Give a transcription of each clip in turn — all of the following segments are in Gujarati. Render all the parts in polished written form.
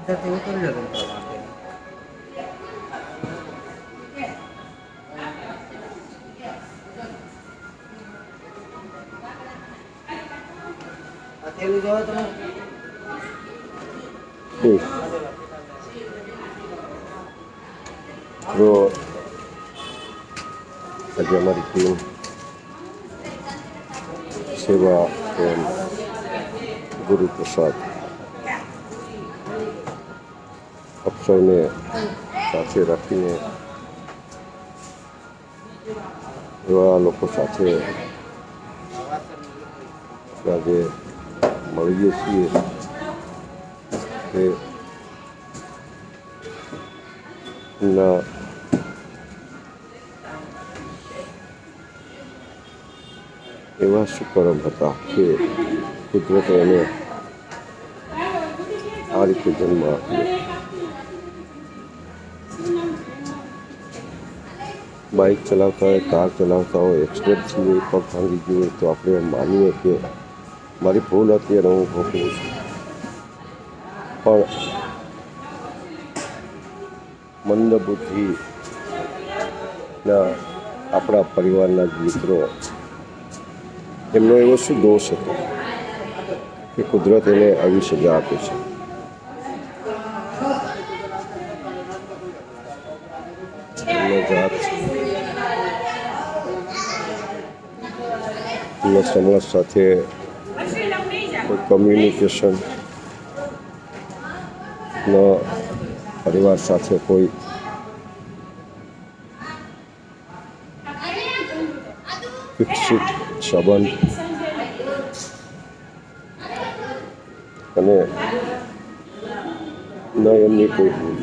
તે ઉતરી જતો તેલું જોવો તમે તો આજે અમારી ટીમ સેવા એમ ગુરુપ્રસાદ આપ સૌને સાથે રાખીને એવા લોકો સાથે આજે મળીએ છીએ કે ના એવા સુકર્મ હતા કે કુદરતે એને આ રીતે જન્મ આપ્યો. બાઇક ચલાવતા હોય, કાર ચલાવતા હોય, એક્સિડન્ટ થયું હોય, પગ ભાંગી ગયું હોય તો આપણે માનીએ કે મારી ભૂલ હતી અને હું ભોગવું છું. પણ મંદબુદ્ધિના આપણા પરિવારના જ મિત્રો એમનો એવો શું દોષ હતો કે કુદરત એને આવી સજા આપે છે. એમનો જાત એમના સમાજ સાથે કોઈ કમ્યુનિકેશન ન, પરિવાર સાથે કોઈ વિકસિત સંબંધ અને ન એમની કોઈ ભૂલ.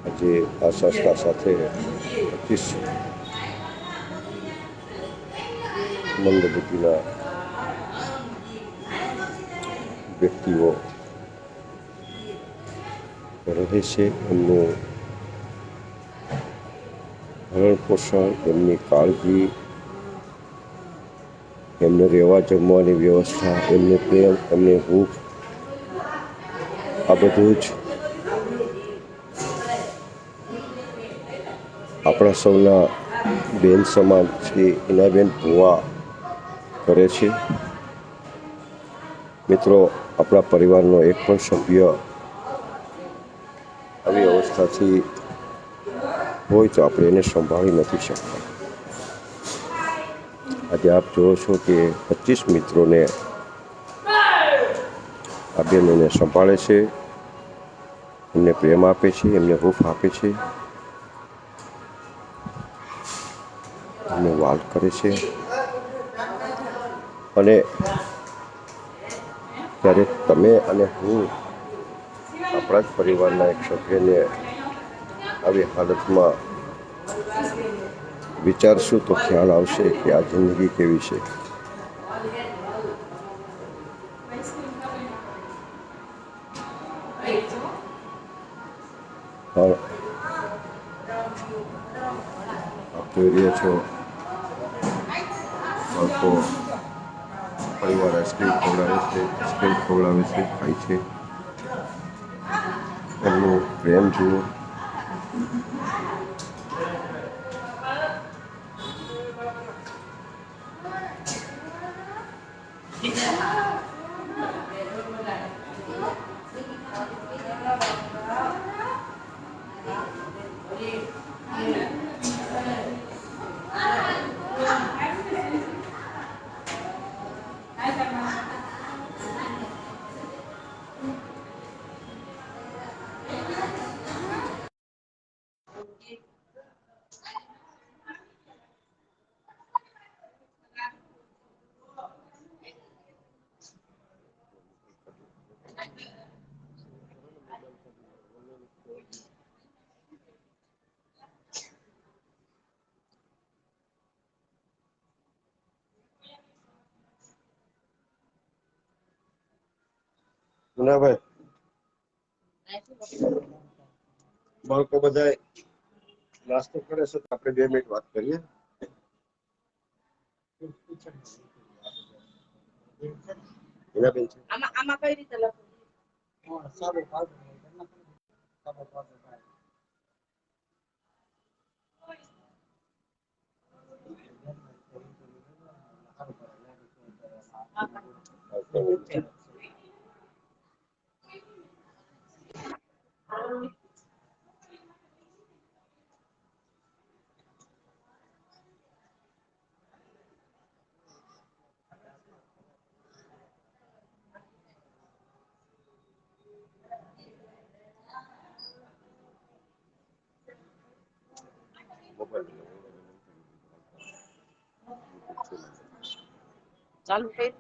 આજે આ સંસ્થા સાથે 25 મંદબુદ્ધિના વ્યક્તિઓ રહે છે. એમનું ભરણ પોષણ, એમની કાળજી, એમને રહેવા જમવાની વ્યવસ્થા, એમને પ્રેમ, એમને ભૂખ, આ બધું જ આપણા સૌના બેન સમાન શ્રી ઈનાબેન ભુવા કરે છે. મિત્રો, આપણા પરિવારનો એક પણ સભ્ય આવી અવસ્થાથી હોય તો આપણે એને સંભાળી નથી શકતા. આજે આપ જુઓ છો કે 25 મિત્રોને આ બેન એને સંભાળે છે, એમને પ્રેમ આપે છે, એમને હૂંફ આપે છે, એમને વાલ કરે છે. અને ત્યારે તમે અને હું આપણા જ પરિવારના એક સભ્યને આવી હાલતમાં વિચારશું તો ખ્યાલ આવશે કે આ જિંદગી કેવી છે. પણ આપ જોઈ રહ્યા છો બાળકો પરિવાર આઈસ્ક્રીમ ખવડાવે છે, ખાય છે. એમનો પ્રેમ જુઓ. મુનાભાઈ બાળકો બધા નાસ્તો કરે છે તો આપણે 2 મિનિટ વાત કરીએ. હીરાબેન છે આમાં કઈ રીતે લખું? ચાલુ થઈ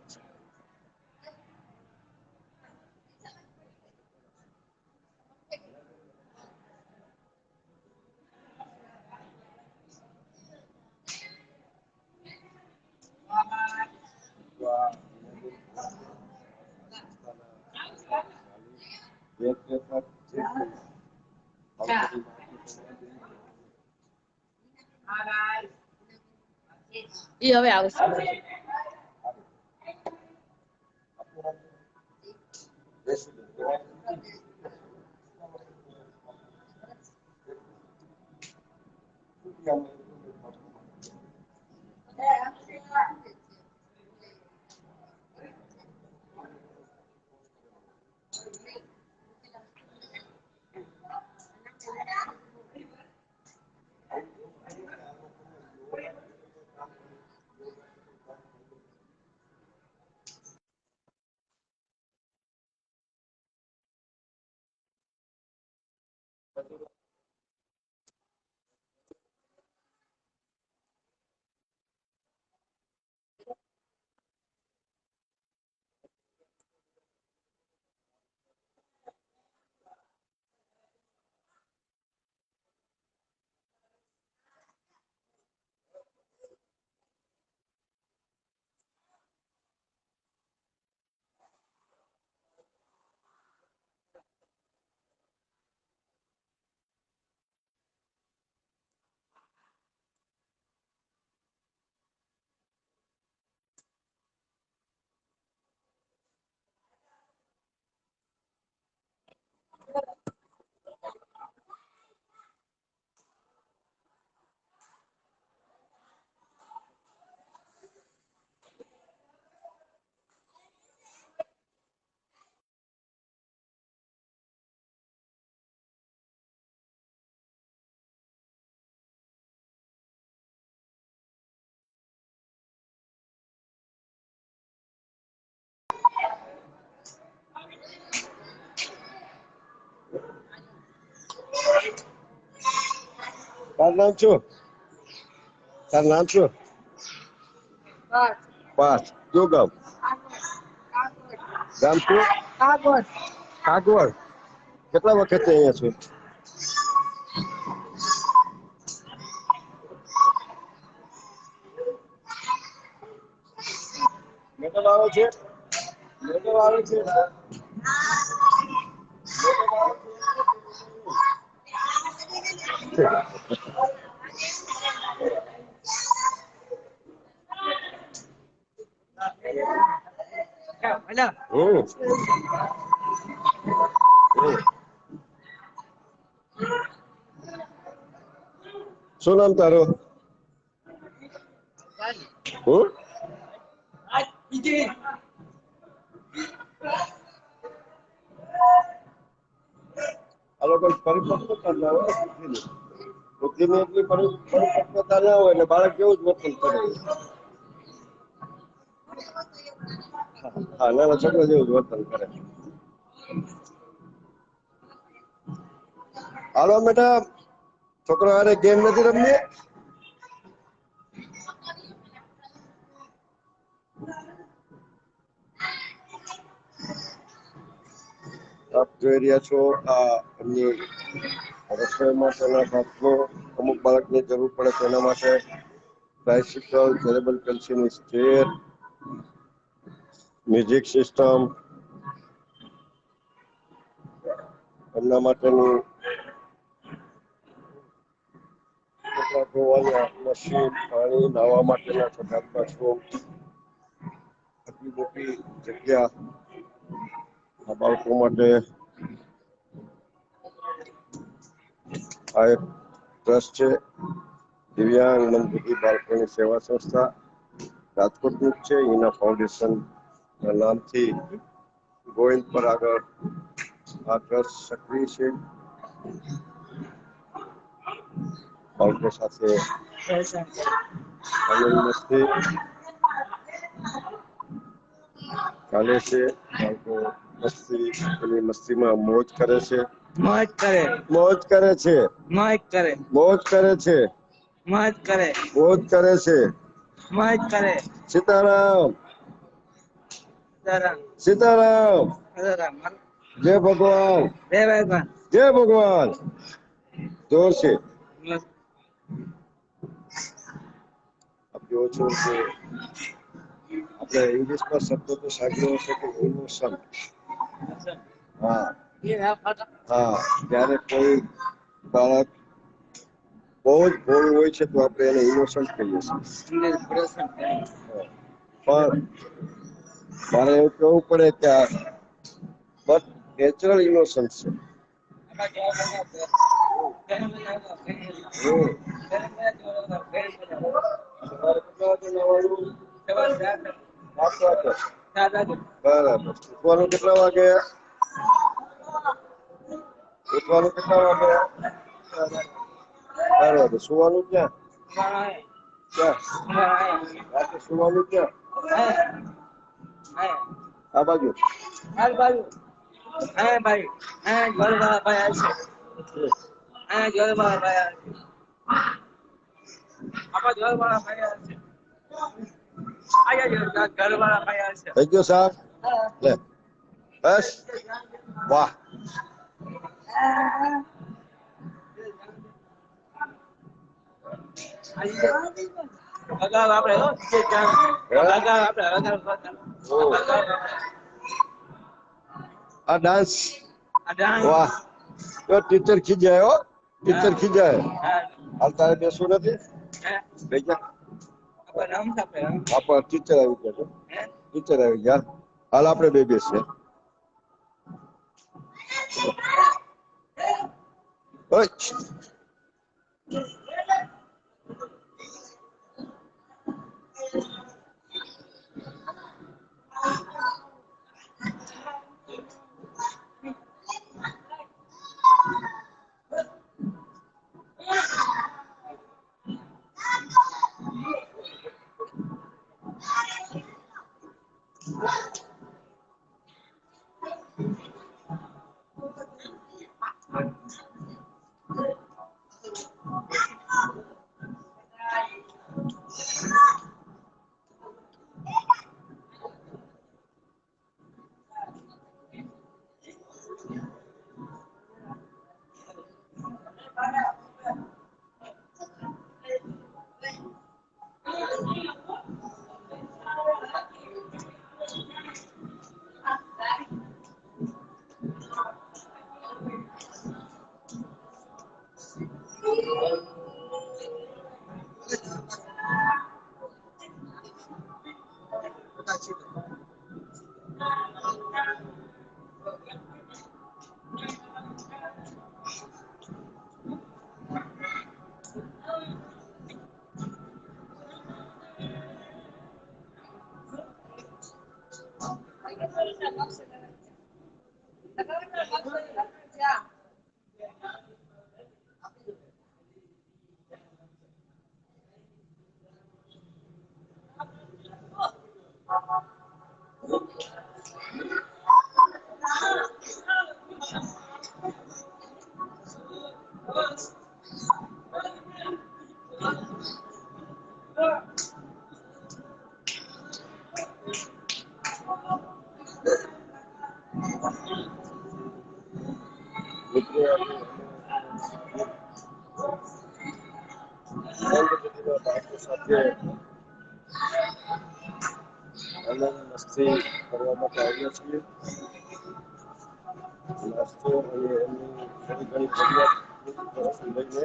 એ હવે આવશે. તારું નામ શું? તારું નામ શું? પાર્થ. કયું ગામ? ગામ શું? કાગવડ. કેટલા વખત અહીંયા છો? મેટલ આવે છે? મેટલ આવે છે? શું નામ તારું? આ લોકો પરિપક્વતા ના હોય બુદ્ધિની એટલી પરિપક્વતા ના હોય એટલે બાળક કેવું જ વર્તન કરે. હા, નાના છોકરા જેવું જ વર્તન કરે. હાલો મેડમ, છોકરો હારે ગેમ નથી રમવી? આપ જોઈ રહ્યા છો આ એમની રસોઈ માટેના ભાગનો અમુક બાળકની જરૂર પડે તેના માટે બાઇસિકલ, સેરેબલ પેલ્સીની ચેર, મ્યુઝિક સિસ્ટમ, એમના માટેનું કપડાં ધોવાના મશીન, પાણી, નાહવા માટેના સંડાસ બાથરૂમ, આટલી મોટી જગ્યા આ બાળકો માટે. આ એક ટ્રસ્ટ છે, દિવ્યાંગ મંદબુદ્ધિ બાળકોની સેવા સંસ્થા રાજકોટનું જ છે. એના ફાઉન્ડેશન નામથી ગોવિંદ પર આગળ આ ટ્રસ્ટ સક્રિય છે. બાળકો સાથે આનંદ મસ્તી ચાલે છે. બાળકો મસ્તીમાં મોજ કરે છે. મોજ કરે મોજ કરે છે. મોજ કરે મોજ કરે છે. મોજ કરે મોજ કરે છે. મોજ કરે સીતારામ સીતારામ સીતારામ. સીતારામ. જય ભગવાન. જય ભગવાન. જય ભગવાન. જોર છે. આપ જો છો કે આપણે ઇંગ્લિશમાં શબ્દ તો સાંભળ્યો હશે કે ઇમોશન. હા હા, જ્યારે કોઈ બાળક બહુ જ ભોળું હોય છે તો આપણે એને ઇમોશન કહીએ છીએ. પણ મારે એવું કહેવું પડે કે આ બસ નેચરલ ઇમોશન છે. સવારે કેટલા વાગે નહાવાનું? 7 વાગે. બરાબર. ઉઠવાનું કેટલા વાગે? ઉઠવાનું કેટલા વાગે? 4 વાગે. સુવાનું ક્યાં? ક્યાં? રાતે સુવાનું ક્યાં? આ બાજુ. ભાઈ ભાઈ ઘરવાળા ભાઈ આવશે. ઘરવાળા ભાઈ આવશે. આપણા ઘરવાળા ભાઈ આવશે. ઘરવાળા ભાઈ આવશે. થઈ ગયો સાહેબ? લે. બસ. વાહ. અગાઉ આપણે આ ડાન્સ. વાહ. તો ટીચર ખીજાય હો. ટીચર ખીજાય. હાલ તારે બેસવું નથી? બેજા. આપણા ટીચર આવી ગયા છે. ટીચર આવી ગયા. હાલ આપણે બે બેસીએ. ઓય. બાળકો સાથે આનંદ મસ્તી કરવા માટે આવ્યા છીએ. નાસ્તો અને એમની થોડી ઘણી ફરિયાદ લઈને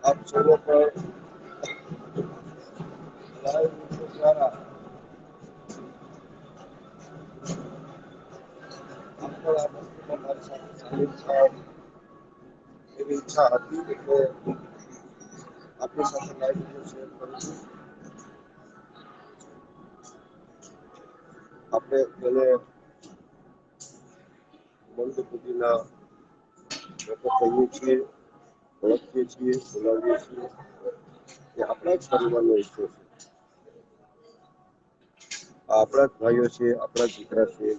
આપ સૌને પણ લાઈવ વિડીયો દ્વારા આપ પણ આ વસ્તુમાં મારી સાથે સામેલ થાવ એવી ઈચ્છા હતી એટલે આપની સાથે લાઈવ વિડીયો શેર કરું છું. આપણે તેને મંદબુદ્ધિના લોકો કહીએ છીએ, ઓળખીએ છીએ, બોલાવીએ છીએ એ આપણા જ પરિવારનો હિસ્સો છે. આ આપણા જ ભાઈઓ છે, આપણા જ દીકરા છે.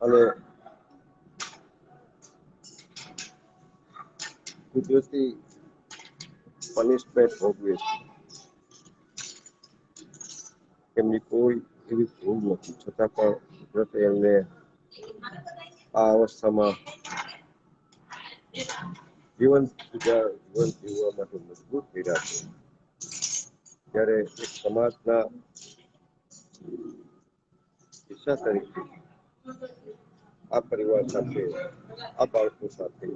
અને કુદરતી પનિશમેન્ટ ભોગવે છે. એમની કોઈ એવી ભૂલ નથી છતાં પણ કુદરતે એમને આ અવસ્થામાં જીવન જીવવા માટે મજબૂર કર્યા છે. ત્યારે એક સમાજના હિસ્સા તરીકે આ પરિવાર સાથે, આ બાળકો સાથે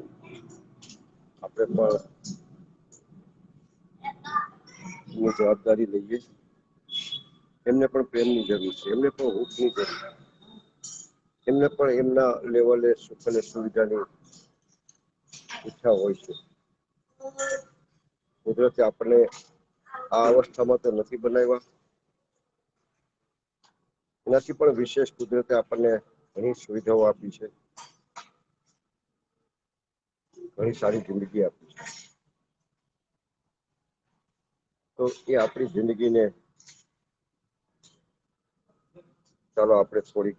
આપણે પણ એની જવાબદારી લઈએ. એમને પણ પ્રેમની જરૂર છે, એમને પણ હૂંફની જરૂર છે. એમને પણ એમના લેવલે સુખ અને સુવિધાની ઈચ્છા હોય છે. કુદરતે આપણને આ અવસ્થામાં તો નથી બનાવ્યા. એનાથી પણ વિશેષ કુદરતે આપણને ઘણી સુવિધાઓ આપી છે. ઘણી સારી જિંદગી આપી છે. તો એ આપણી જિંદગીને ચાલો આપણે થોડીક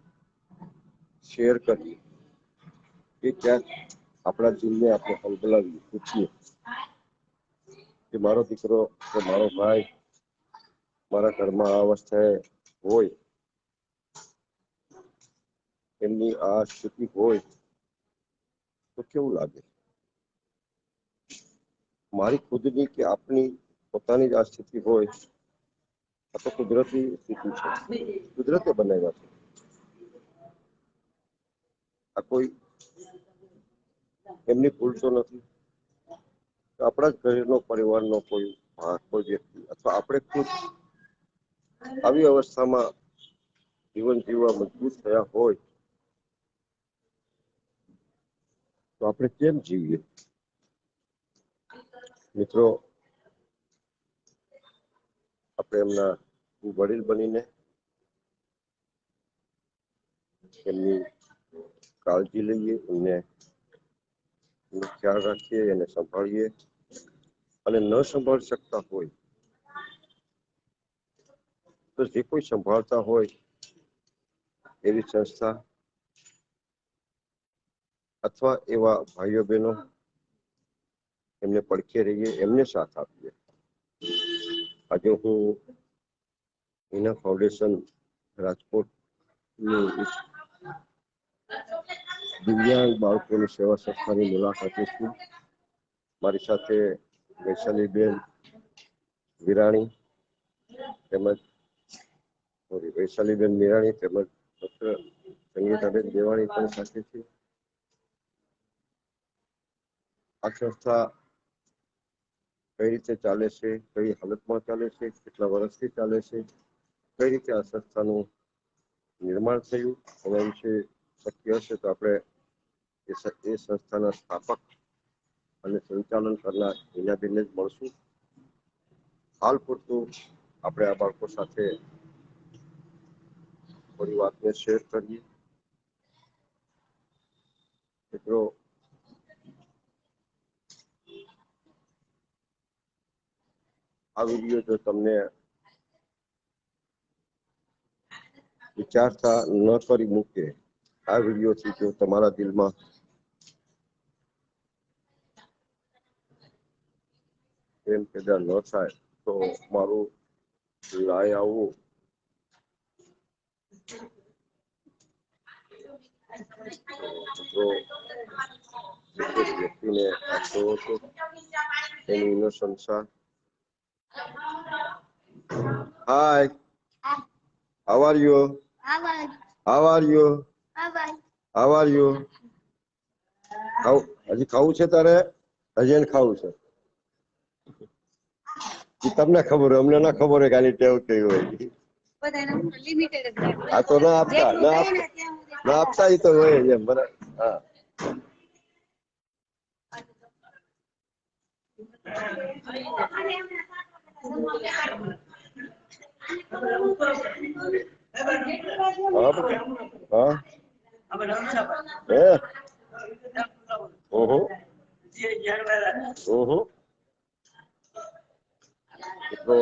શેર કરીએ. એ ક્યાંક આપણા દિલને આપણે હલહલાવીએ, પૂછીએ કે મારો દીકરો કે મારો ભાઈ મારા ઘરમાં આ અવસ્થાએ હોય, એમની આ સ્થિતિ હોય તો કેવું લાગે? મારી ખુદની કે આપની પોતાની જ આ સ્થિતિ હોય આ તો કુદરતી સ્થિતિ છે, કુદરતે બનાવ્યા છે. આ કોઈ એમની ભૂલ તો નથી. આપણા જ ઘરેનો પરિવારનો કોઈ વ્યક્તિ અથવા આપણે ખુદ આવી અવસ્થામાં જીવન જીવવા મજબૂર થયા હોય તો આપણે કેમ જીવીએ? મિત્રો, આપણે એમના વડીલ બનીને એમની કાળજી લઈએ, એનો ખ્યાલ રાખીએ, એને સંભાળીએ અને ન સંભાળી શકતા હોય તો જે કોઈ સંભાળતા હોય એવી સંસ્થા અથવા એવા ભાઈઓ બહેનો એમને પડખે રહીએ, એમને સાથ આપીએ. આજે હું હિના ફાઉન્ડેશન રાજકોટની દિવ્યાંગ બાળકોની સેવા સંસ્થાની મુલાકાતે છું. મારી સાથે વૈશાલીબેન વિરાણી તેમજ વૈશાલીબેન મિરાણી તેમજ ડોક્ટર સંગીતાબેન દેવાણી પણ સાથે છે. આ સંસ્થા કઈ રીતે ચાલે છે, કઈ હાલતમાં ચાલે છે, કેટલા વર્ષથી ચાલે છે, કઈ રીતે આ સંસ્થાનું નિર્માણ થયું, એના વિશે શક્ય હશે તો આપણે એ સંસ્થાના સ્થાપક અને સંચાલન કરનાર હિનાબેનને જ મળશું. હાલ પૂરતું આપણે આ બાળકો સાથે થોડી વાતને શેર કરીએ. મિત્રો, આ વિડીયો જો તમને વિચારતા ન કરી મૂકે, આ વિડીયોથી જો તમારા દિલમાં પ્રેમ પેદા ન થાય તો મારું લાય આવવું તો વ્યક્તિને આપતો હતો એની ઇનોસન્સા Hi. How are you? How are you? How are you? હજી ખાવું છે તારે? હજી એને ખાવું છે. ઈ તમને ખબર હોય, અમને ના ખબર હોય કે આની ટેવ કેવી હોય. આ તો ના આપતા, ના આપતા ઈ તો હોય જ એમ બરાબર. હા. હા. હે? ઓહો. ઓહો. એટલો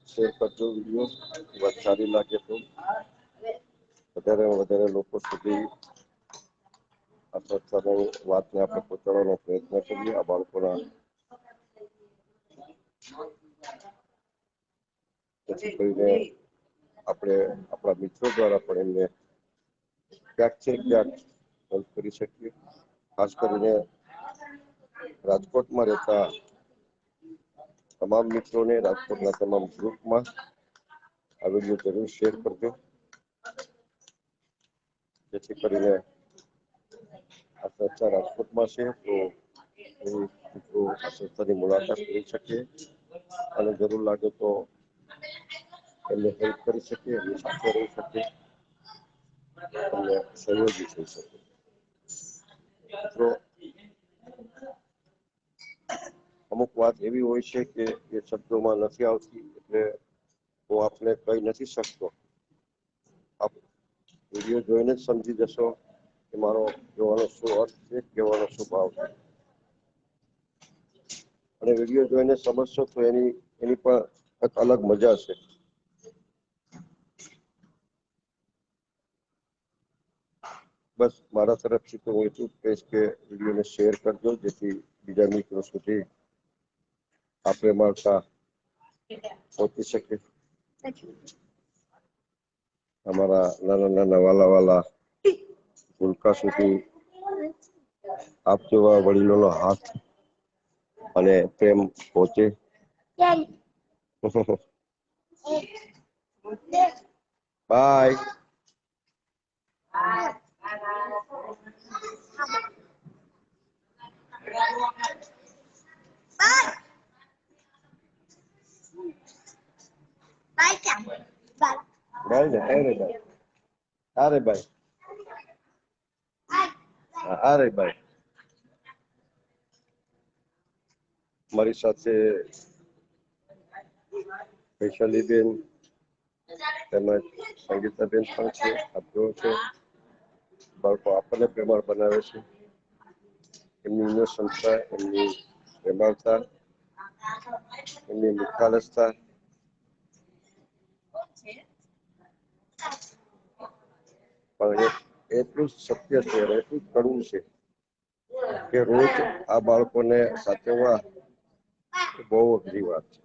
શેર કરજો વિડીયો, વાત સારી લાગે તો વધારે વધારે લોકો સુધી આ સંસ્થાની વાતને આપણે પહોંચાડવાનો પ્રયત્ન કરીએ. આ બાળકોના જેથી કરીને આપણે આપણા મિત્રો દ્વારા પણ એમને ક્યાંક છે ક્યાંક હેલ્પ કરી શકીએ. ખાસ કરીને રાજકોટમાં રહેતા તમામ મિત્રોને, રાજકોટના તમામ ગ્રુપમાં આ વિડીયો જરૂર શેર કરજો, જેથી કરીને આ સંસ્થા રાજકોટમાં છે તો એ મિત્રો આ સંસ્થાની મુલાકાત લઈ શકે અને જરૂર લાગે તો એમને હેલ્પ કરી શકે, એમની સાથે રહી શકે, એમને સહયોગી થઈ શકે. મિત્રો અમુક વાત એવી હોય છે કે એ શબ્દોમાં નથી આવતી, એટલે હું આપને કહી નથી શકતો. આપ વિડીયો જોઈને જ સમજી જશો કે મારો કહેવાનો શું અર્થ છે, કહેવાનો શું ભાવ છે. અને વિડીયો જોઈને સમજશો તો એની પણ એક અલગ મજા છે. બસ મારા તરફથી તો હું એટલું જ કહીશ કે વિડીયોને શેર કરજો, જેથી બીજા મિત્રો સુધી આપણે મળતા પહોંચી શકે. અમારા નાના નાના વાલા ભૂલકા સુધી આપ જેવા વડીલોનો હાથ અને પ્રેમ પહોંચે. બાય. બાય ને અરે બાય. અરે બાય. મારી સાથે વૈશાલીબેન તેમજ સંગીતાબેન પણ છે. આપ જુઓ છો બાળકો આપણને પ્રેમાળ બનાવે છે. એમની ઇનોસન્ટતા, એમની પ્રેમાળતા, એમની નિખાલસતા પણ એટલું જ સત્ય છે, એટલું જ કડવું છે કે રોજ આ બાળકોને સાચવવા બહુ અઘરી વાત છે.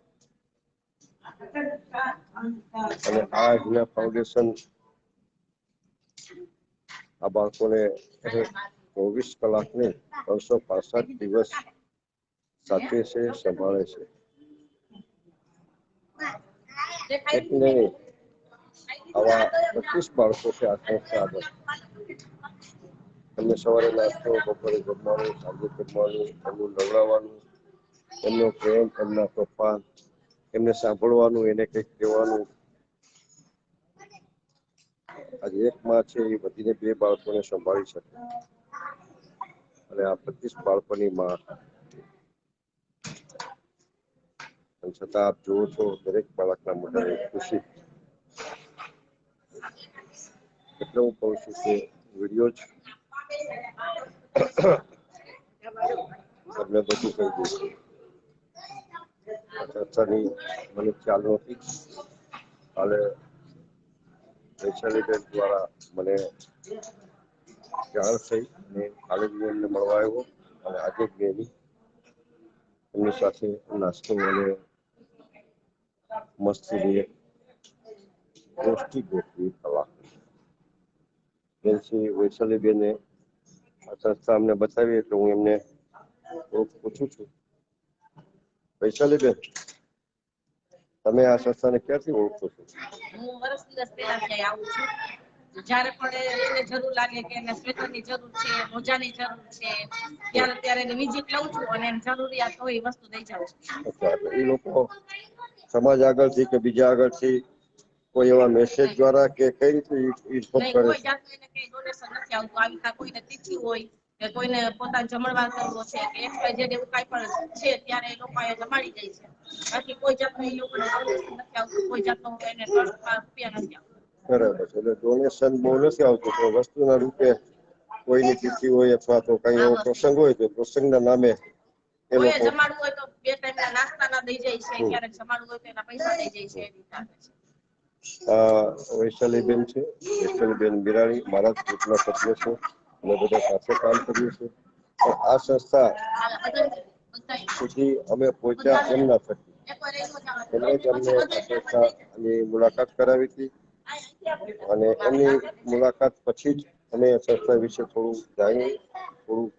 અને આ આજના ફાઉન્ડેશન આ બાળકોને 24 કલાક ને 365 દિવસ સાચવે છે, સંભાળે છે. એક નહીં, આવા 25 બાળકો છે આ સંસ્થા આગળ. એમને સવારે નાસ્તો, બપોરે જમવાનું, સાંજે જમવાનું, એમનું નવડાવવાનું, એમનો પ્રેમ, એમના તોફાન, એમને સાંભળવાનું, એને કંઈક કહેવાનું. આજે એક માં છે એ બધીને 2 બાળકોને સંભાળી શકે, અને આ 25 બાળકોની માં. છતાં આપ જુઓ છો દરેક બાળકના મોઢાની ખુશી. એટલે હું કહું છું કે વિડીયો જ તમને બધું કહી દઈશ. ચર્ચાની મને ખ્યાલ નહોતી, કાલે વૈશાલીબેન દ્વારા મને જાણ થઈ અને કાલે જ એમને મળવા આવ્યો અને આજે જ એમની સાથે નાસ્તો અને મસ્તીની ગોષ્ઠી થવા. વૈશાલીબેને આ સંસ્થા અમને બતાવી એટલે હું એમને પૂછું છું, વૈશાલીબેન તમે આ સંસ્થાને ક્યાંથી ઓળખો છો? હું વર્ષ દિવસ પહેલા ત્યાં આવું છું. જ્યારે પણ એને જરૂર લાગે કે એને સ્વેટરની જરૂર છે, મોજાની જરૂર છે, ત્યારે એને વિઝિટ લઉં છું અને એને જરૂરિયાત હોય એ વસ્તુ લઈ જાઉં છું. અચ્છા, એટલે એ લોકો સમાજ આગળથી કે બીજા આગળથી કોઈ એવા મેસેજ દ્વારા કે કઈ રીતે ઇન્ફોર્મ નહીં, કરે કોઈ છે? જાતનું એને કઈ ડોનેશન નથી આવતું. આવી રીતના કોઈને તિથિ હોય કે કોઈને પોતાનો જમણવાર કરવો છે કે XYZ એવું કાંઈ પણ છે ત્યારે એ લોકો અહીંયા જમાડી જાય છે. બાકી કોઈ જાતનું એ લોકોને ડોનેશન નથી આવતું, કોઈ જાતનું એને ટ્રસ્ટમાં રૂપિયા નથી આવતા. બરાબર છે, એટલે ડોનેશન બહુ નથી આવતું, તો વસ્તુના રૂપે કોઈની તિથિ હોય અથવા તો કઈ એવો પ્રસંગ હોય તો પ્રસંગના નામે એ કોઈ લોકો જમાડવું હોય તો 2 ટાઈમના નાસ્તાના દઈ જાય છે, ક્યારેક જમાડવું હોય તો એના પૈસા દઈ જાય છે, એવી રીતે આપે છે. વૈશાલીબેન છે, વૈશાલીબેન બિરાણી, મારા જ ગ્રુપના સભ્ય છે અને બધા સાથે કામ કરીએ છીએ. પણ આ સંસ્થા સુધી અમે પહોંચ્યા એમ ના થકી એમણે જ અમને આ સંસ્થાની મુલાકાત કરાવી હતી અને એમની મુલાકાત પછી જ અમે સંસ્થા વિશે થોડું જાણ્યું, થોડું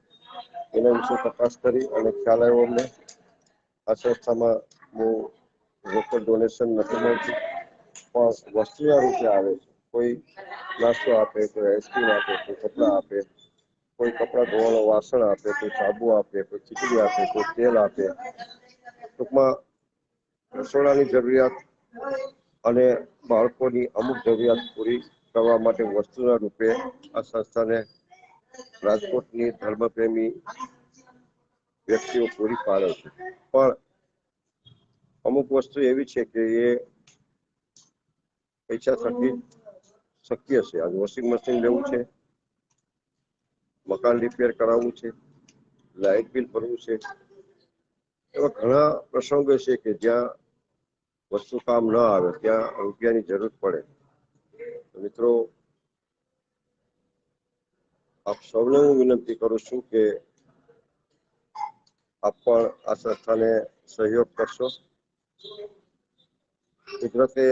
એના વિશે તપાસ કરી અને ખ્યાલ આવ્યો અમને. આ સંસ્થામાં બહુ રોકડ ડોનેશન નથી મળતું, પણ વસ્તુના રૂપે આવે છે. કોઈ નાસ્તો આપે, કોઈ આઈસ્ક્રીમ આપે, કોઈ કપડાં આપે, કોઈ કપડાં ધોવાનું વાસણ આપે, કોઈ સાબુ આપે, કોઈ ખીચડી આપે, કોઈ તેલ આપે. ટૂંકમાં રસોડાની જરૂરિયાત અને બાળકોની અમુક જરૂરિયાત પૂરી કરવા માટે વસ્તુના રૂપે આ સંસ્થાને રાજકોટની ધર્મપ્રેમી વ્યક્તિઓ પૂરી પાડે છે. પણ અમુક વસ્તુ એવી છે કે એ પૈસા થકી શક્ય છે. આજે વોશિંગ મશીન લેવું છે, મકાન રિપેર કરાવવું છે, લાઇટ બિલ ભરવું છે, એવા ઘણા પ્રસંગો છે કે જ્યાં વસ્તુ કામ ન આવે ત્યાં રૂપિયાની જરૂર પડે. મિત્રો, આપ સૌને હું વિનંતી કરું છું કે આપ પણ આ સંસ્થાને સહયોગ કરશો. કુદરતે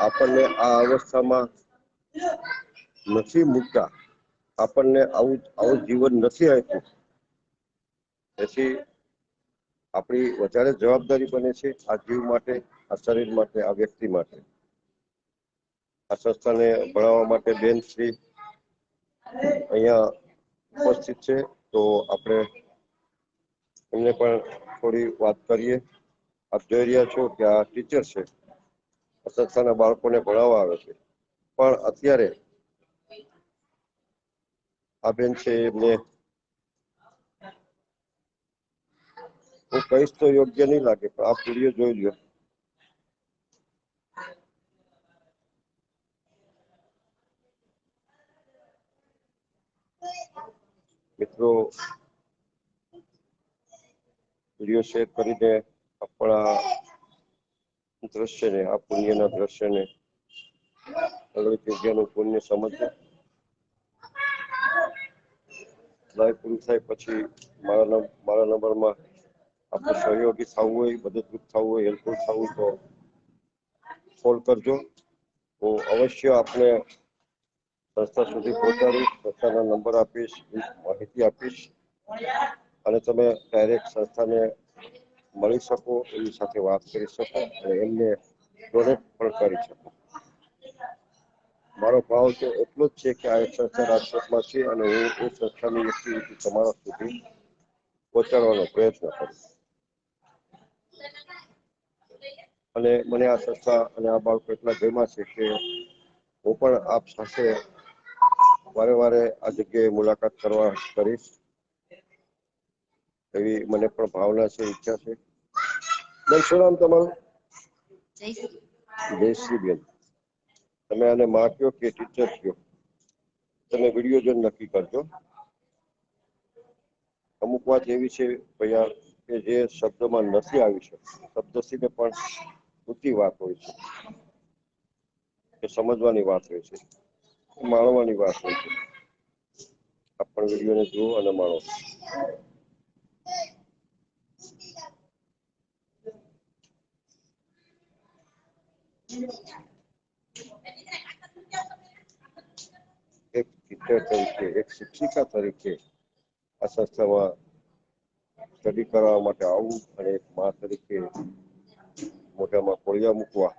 આપણને આ અવસ્થામાં નથી મૂકતા, આપણને આવું જીવન નથી આપ્યું, તેથી આપણી વધારે જવાબદારી બને છે આ જીવ માટે, આ શરીર માટે, આ વ્યક્તિ માટે. આ સંસ્થાને ભણાવવા માટે બેન શ્રી અહીંયા ઉપસ્થિત છે, તો આપણે એમને પણ થોડી વાત કરીએ. આપ જોઈ રહ્યા છો કે આ ટીચર છે, આ સંસ્થાના બાળકોને ભણાવવા આવે છે, પણ અત્યારે આ બેન છે એમને હું કહીશ તો યોગ્ય નહીં લાગે, પણ આપ વિડીયો જોઈ લો. મિત્રો, વિડીયો શેર કરીને આપણા દ્રશ્યને, આ પુણ્યના દ્રશ્યને અગલી જગ્યાનું પુણ્ય સમજવું. લાઈવ પૂરું થાય પછી મારા નંબરમાં આપણે સહયોગી થવું હોય, મદદરૂપ થવું હોય, હેલ્પફુલ થવું તો કોલ કરજો. હું અવશ્ય આપને સંસ્થા સુધી પહોંચાડીશ, સંસ્થાના નંબર આપીશ, માહિતી આપીશ અને તમે ડાયરેક્ટ સંસ્થાને મળી શકો, એની સાથે વાત કરી શકો અને એમને ડોનેટ પણ કરી શકો. મારો ભાવ તો એટલો જ છે કે આ એક સંસ્થા રાજકોટમાં છે અને હું એ સંસ્થાની એક્ટિવિટી તમારા સુધી પહોંચાડવાનો પ્રયત્ન કરીશ. અને મને આ સંસ્થા અને આ બાળકો એટલા ગમ્યા છે કે હું પણ આપ સાથે વારે વારે આ જગ્યાએ મુલાકાત કરવા કરીશ, એવી મને પણ ભાવના છે, ઈચ્છા છે. બેન, શું નામ તમારું? જયશ્રીબેન. તમે આને માં કયો કે ટીચર કયો? તમે વિડીયો જોઈને નક્કી કરજો. અમુક વાત એવી છે ભૈયા કે જે શબ્દમાં નથી આવી શકતી, શબ્દથીને પણ ઊંચી વાત હોય છે, કે સમજવાની વાત હોય છે, માણવાની વાત હોય છે. આપ પણ વિડીયોને જુઓ અને માણો. એક ટીચર તરીકે, એક શિક્ષિકા તરીકે આ સંસ્થામાં સ્ટડી કરવા માટે આવું અને એક મા તરીકે મોઢામાં કોળિયા મૂકવા.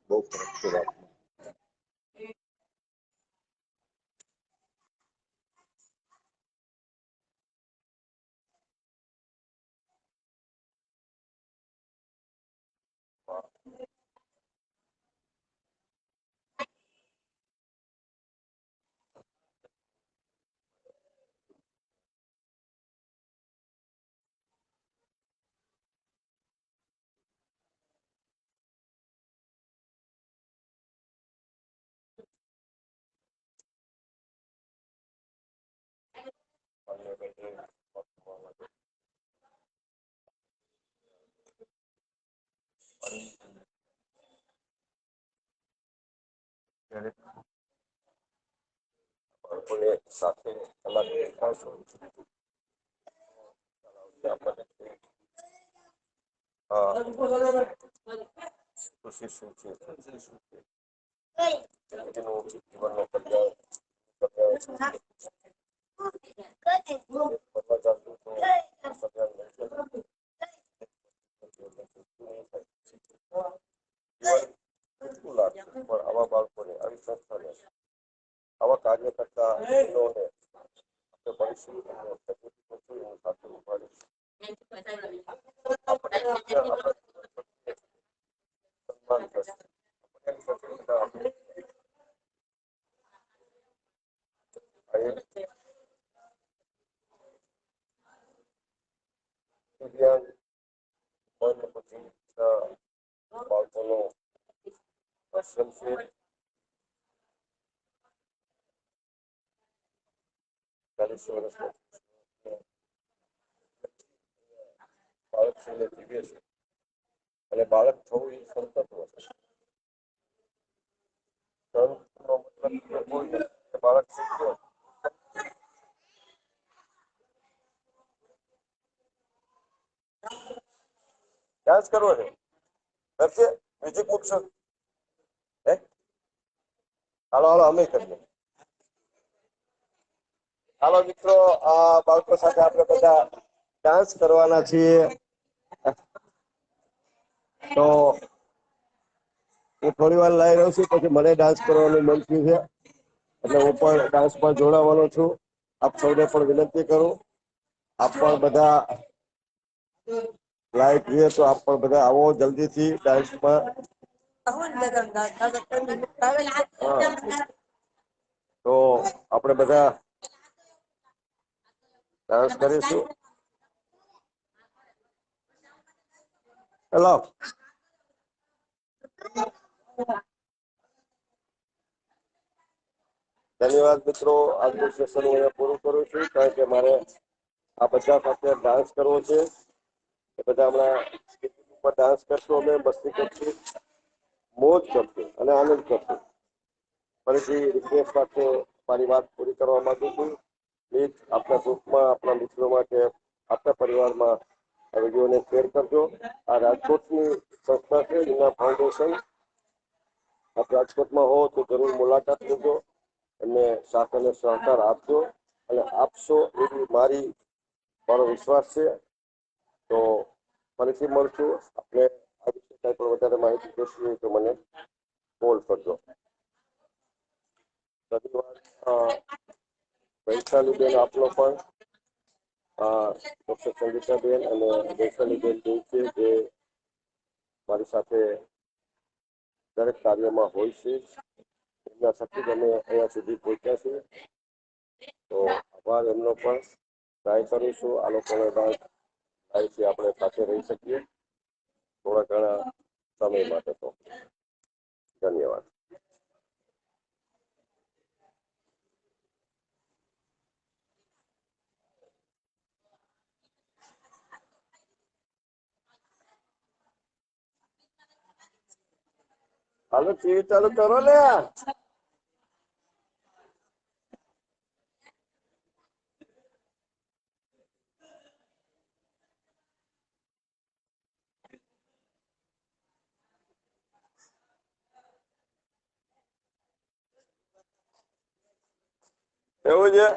બહુ ફરક છે રાતમાં. બાળકોને સાથે કલાક દેખાડશો ખુશી શું છે, ખુશી શું છે, એનું જીવનનો પર્યાય પણ આવા બાળકોને આવી સંસ્થાને આવા કાર્ય કરતા આપણે ભણીશું સાથે ઉભાડીશું. સન્માન થશે. બાળકોનો આશ્રમ છે. ચાલીસ વર્ષનો બાળક છે જીવે છે અને બાળક થવું એ સંતત્વ છે. સંતનો મતલબ કોઈ બાળક શીખ્યો ડાન્સ કરવો છે કરશે મ્યુઝિક મૂકશો હે હાલો હાલો અમે કરીએ. હાલો મિત્રો આ બાળકો સાથે આપણે બધા ડાન્સ કરવાના છીએ. તો હું થોડી વાર લાવી રહ્યો છું પછી મને ડાન્સ કરવાનું મન થયું છે એટલે હું પણ ડાન્સમાં જોડાવાનો છું. આપ સૌને પણ વિનંતી કરું આપ પણ બધા લાઈવ જોઈએ તો આપ પણ બધા આવો જલ્દીથી ડાન્સમાં. તો આપણે બધા ડાન્સ કરીશું. હેલો ધન્યવાદ મિત્રો. આજનું સેશન હું પૂરું કરું છું કારણ કે મારે આ બધા સાથે ડાન્સ કરવો છે. એ બધા હમણાં ઉપર ડાન્સ કરશું, અમે મસ્તી કરશું, મોજ કરશું અને આનંદ કરશું. ફરીથી રિક્વેસ્ટ સાથે મારી વાત પૂરી કરવા માંગુ છું. પ્લીઝ આપણા ગ્રુપમાં આપણા મિત્રો માટે આપણા પરિવારમાં આ વિડીયોને શેર કરજો. આ રાજકોટની સંસ્થા છે હિના ફાઉન્ડેશન. આપ રાજકોટમાં હો તો જરૂર મુલાકાત લેજો અને સાથ અને સહકાર આપજો અને આપશો એવી મારો વિશ્વાસ છે. તો ફરીથી મળશું. આપણે આ વિશે કંઈ પણ વધારે માહિતી જોઈતી હોય તો મને કોલ કરજો. ધન્યવાદ. વૈશાલીબેન આપનો પણ ડોક્ટર સંગીતાબેન અને વૈશાલીબેન છે જે મારી સાથે દરેક કાર્યમાં હોય છે. એમના થકી જ અમે અહીંયા સુધી પહોંચ્યા છીએ. તો આભાર એમનો પણ. ટ્રાય કરીશું આ લોકોને લાઈફથી આપણે સાથે રહી શકીએ થોડા ઘણા સમય માટે. તો ધન્યવાદ. હાલો ટીવી ચાલુ કરો ને. એવું છે.